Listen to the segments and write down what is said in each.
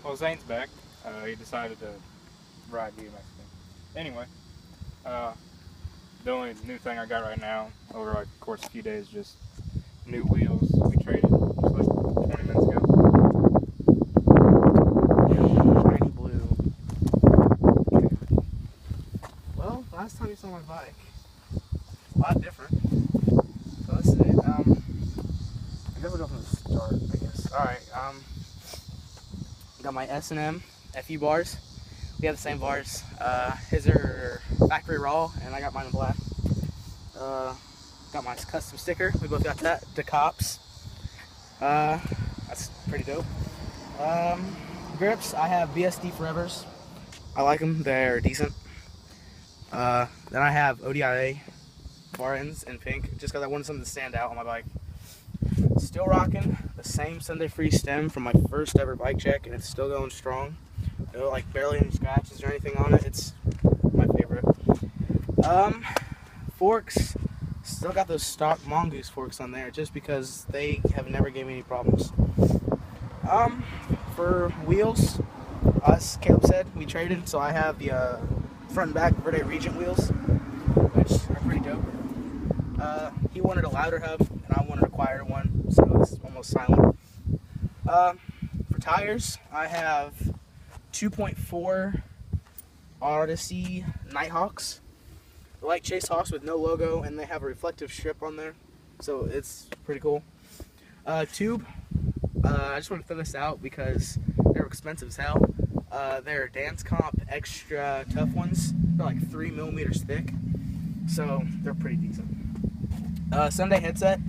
Well, Zane's back. He decided to ride BMX thing. Anyway, uh, the only new thing I got right now, over like, of course, a few days, just new wheels. We traded just like 20 minutes ago. Shiny blue. Okay. Well, last time you saw my bike, a lot different. So let's see. I guess we'll go from the start, I guess. Alright, got my S&M FE bars. We have the same bars. His are factory raw, and I got mine in black. Got my custom sticker. We both got that. The cops. That's pretty dope. Grips. I have BSD Forevers. I like them. They're decent. Then I have ODIA bar ends in pink, just because I wanted something to stand out on my bike. Still rocking the same Sunday Free stem from my first ever bike check, and it's still going strong. No, like barely any scratches or anything on it. It's my favorite. Forks. Still got those stock Mongoose forks on there, just because they have never gave me any problems. For wheels, as Caleb said, we traded, so I have the front and back Verde Regent wheels, which are pretty dope. He wanted a louder hub, and I wanted a quieter one, so it's almost silent. For tires, I have 2.4 Odyssey Nighthawks. They're like Chase Hawks with no logo, and they have a reflective strip on there, so it's pretty cool. Tube, I just want to throw this out because they're expensive as hell. They're Dance Comp extra tough ones. They're like 3 millimeters thick, so they're pretty decent. Sunday headset,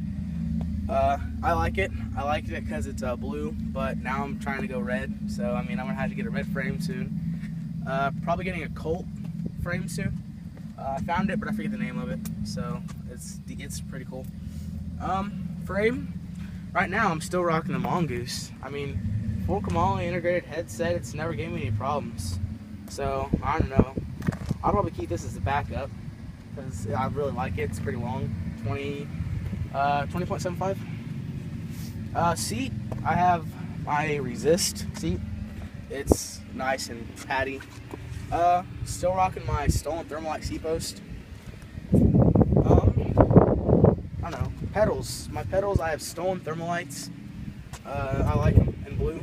I like it. I liked it because it's blue, but now I'm trying to go red, so I mean I'm gonna have to get a red frame soon. Probably getting a Colt frame soon. I found it, but I forget the name of it, so it's pretty cool. Frame, right now I'm still rocking the Mongoose. I mean, full Kamali integrated headset, it's never gave me any problems. So, I don't know. I'll probably keep this as a backup, because I really like it. It's pretty long, 20.75. Seat, I have my Resist seat. It's nice and paddy. Still rocking my stolen Thermalite seat post. I don't know. Pedals. My pedals, I have stolen Thermalites. I like them in blue.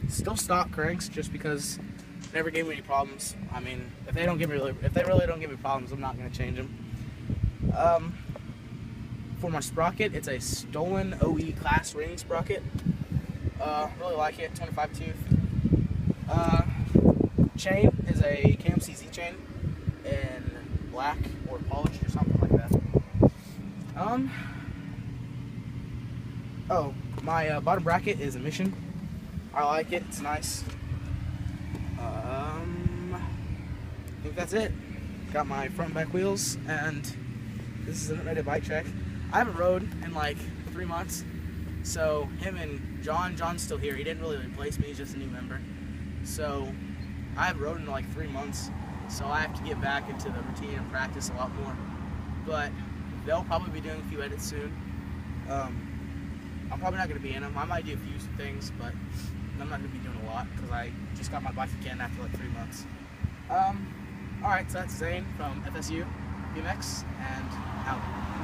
Still stock cranks, just because they never gave me any problems. I mean, if they really don't give me problems, I'm not gonna change them. For my sprocket, it's a stolen OE class ring sprocket. Really like it. 25 tooth. Chain is a KMCZ chain in black or polished or something like that. Oh, my bottom bracket is a Mission. I like it. It's nice. I think that's it. Got my front and back wheels, and this is an updated bike check. I haven't rode in like 3 months, so him and John's still here. He didn't really replace me. He's just a new member. So I haven't rode in like 3 months, so I have to get back into the routine and practice a lot more. But they'll probably be doing a few edits soon. I'm probably not going to be in them. I might do a few things, but I'm not going to be doing a lot because I just got my bike again after like 3 months. Alright, so that's Zane from FSU BMX, and out.